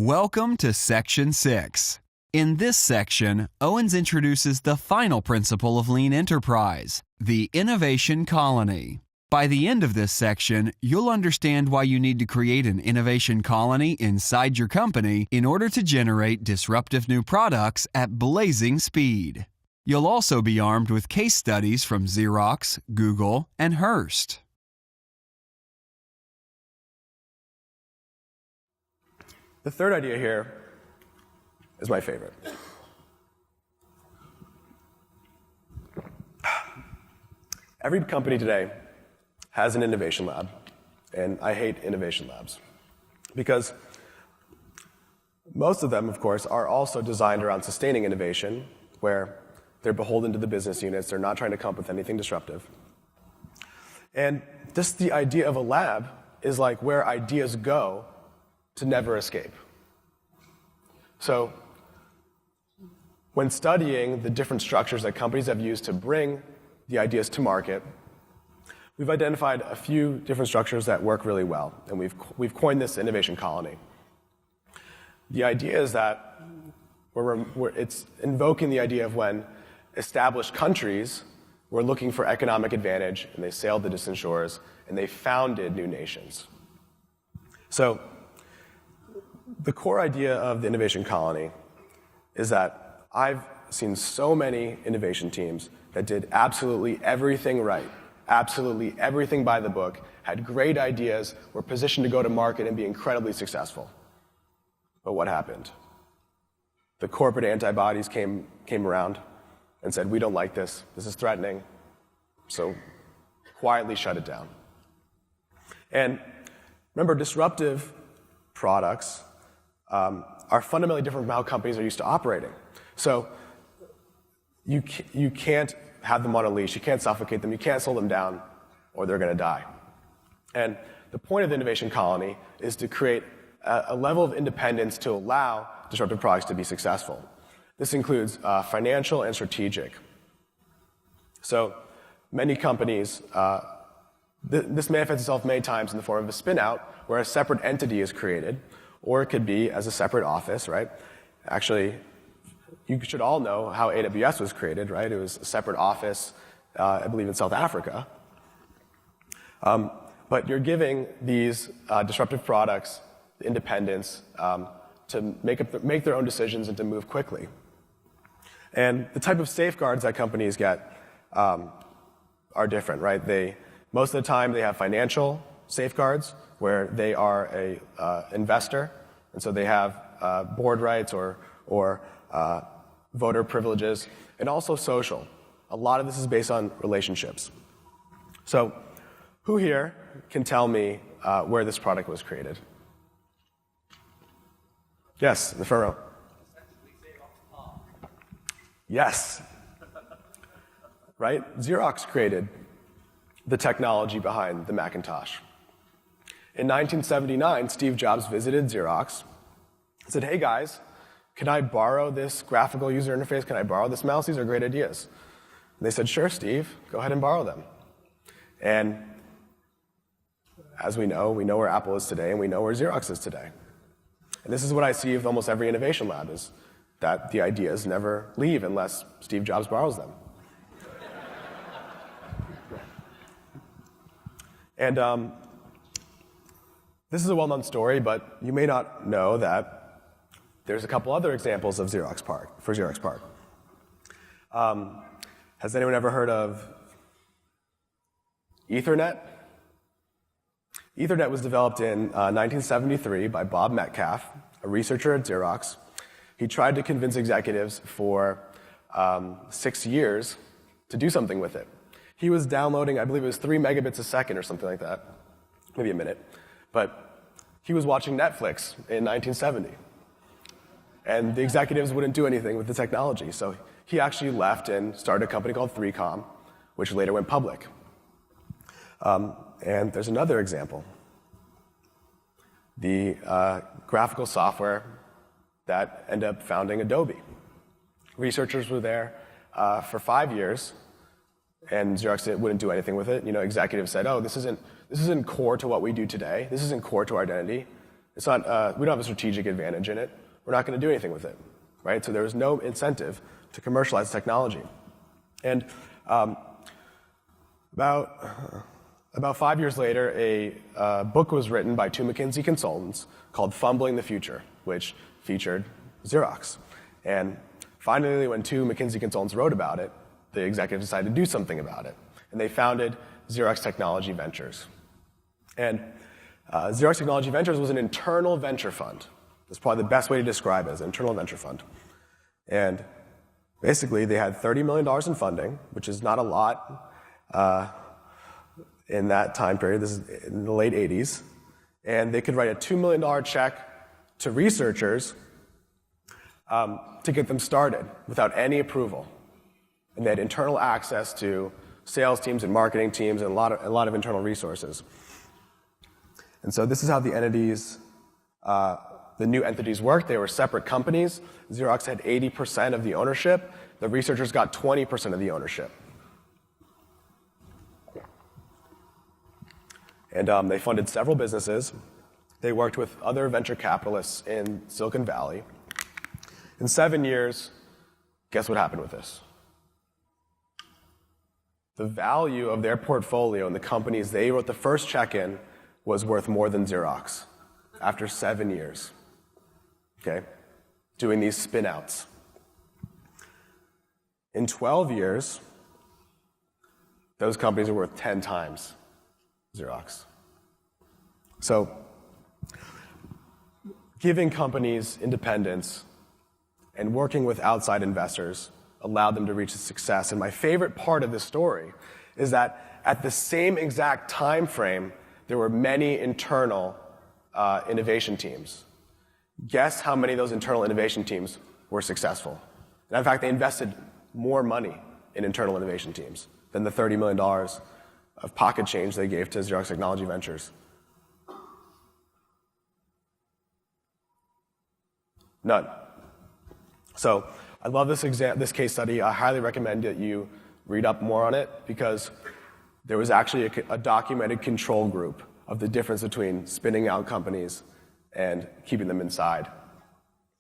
Welcome to Section 6. In this section, Owens introduces the final principle of lean enterprise, the innovation colony. By the end of this section, you'll understand why you need to create an innovation colony inside your company in order to generate disruptive new products at blazing speed. You'll also be armed with case studies from Xerox, Google, and Hearst. The third idea here is my favorite. Every company today has an innovation lab, and I hate innovation labs because most of them, of course, are also designed around sustaining innovation, where they're beholden to the business units, they're not trying to come up with anything disruptive. And just the idea of a lab is like where ideas go to never escape. So when studying the different structures that companies have used to bring the ideas to market, we've identified a few different structures that work really well, and we've coined this innovation colony. The idea is that it's invoking the idea of when established countries were looking for economic advantage, and they sailed the distant shores, and they founded new nations. So the core idea of the innovation colony is that I've seen so many innovation teams that did absolutely everything right, absolutely everything by the book, had great ideas, were positioned to go to market and be incredibly successful. But what happened? The corporate antibodies came around and said, we don't like this is threatening, so quietly shut it down. And remember, disruptive products are fundamentally different from how companies are used to operating. So you can't have them on a leash, you can't suffocate them, you can't slow them down, or they're going to die. And the point of the innovation colony is to create a level of independence to allow disruptive products to be successful. This includes financial and strategic. So many companies, this manifests itself many times in the form of a spin-out, where a separate entity is created, or it could be as a separate office, right? Actually, you should all know how AWS was created, right? It was a separate office, I believe in South Africa. But you're giving these disruptive products the independence to make their own decisions and to move quickly. And the type of safeguards that companies get are different, right? Most of the time they have financial safeguards where they are a investor, and so they have board rights or voter privileges, and also social. A lot of this is based on relationships. So who here can tell me where this product was created? Yes, in the front row. Yes. Right? Xerox created the technology behind the Macintosh. In 1979, Steve Jobs visited Xerox and said, hey guys, can I borrow this graphical user interface? Can I borrow this mouse? These are great ideas. And they said, sure, Steve, go ahead and borrow them. And as we know where Apple is today, and we know where Xerox is today. And this is what I see with almost every innovation lab, is that the ideas never leave unless Steve Jobs borrows them. And this is a well-known story, but you may not know that there's a couple other examples of Xerox PARC. Has anyone ever heard of Ethernet? Ethernet was developed in 1973 by Bob Metcalf, a researcher at Xerox. He tried to convince executives for 6 years to do something with it. He was downloading, I believe it was 3 megabits a second or something like that, maybe a minute. But he was watching Netflix in 1970. And the executives wouldn't do anything with the technology. So he actually left and started a company called 3Com, which later went public. And there's another example. The graphical software that ended up founding Adobe. Researchers were there for 5 years, and Xerox wouldn't do anything with it. Executives said, oh, this isn't core to what we do today. This isn't core to our identity. It's not, we don't have a strategic advantage in it. We're not going to do anything with it, right? So there was no incentive to commercialize technology. And about 5 years later, a book was written by two McKinsey consultants called Fumbling the Future, which featured Xerox. And finally, when two McKinsey consultants wrote about it, the executives decided to do something about it. And they founded Xerox Technology Ventures. And Xerox Technology Ventures was an internal venture fund. That's probably the best way to describe it, as an internal venture fund. And basically, they had $30 million in funding, which is not a lot in that time period. This is in the late 80s. And they could write a $2 million check to researchers to get them started without any approval. And they had internal access to sales teams and marketing teams and a lot of internal resources. And so this is how the new entities worked. They were separate companies. Xerox had 80% of the ownership. The researchers got 20% of the ownership. And they funded several businesses. They worked with other venture capitalists in Silicon Valley. In 7 years, guess what happened with this? The value of their portfolio and the companies they wrote the first check in was worth more than Xerox after 7 years. Okay? Doing these spin-outs. In 12 years, those companies are worth 10 times Xerox. So, giving companies independence and working with outside investors allowed them to reach success. And my favorite part of this story is that at the same exact time frame, there were many internal innovation teams. Guess how many of those internal innovation teams were successful? And in fact, they invested more money in internal innovation teams than the $30 million of pocket change they gave to Xerox Technology Ventures. None. So I love this case study. I highly recommend that you read up more on it because there was actually a documented control group of the difference between spinning out companies and keeping them inside.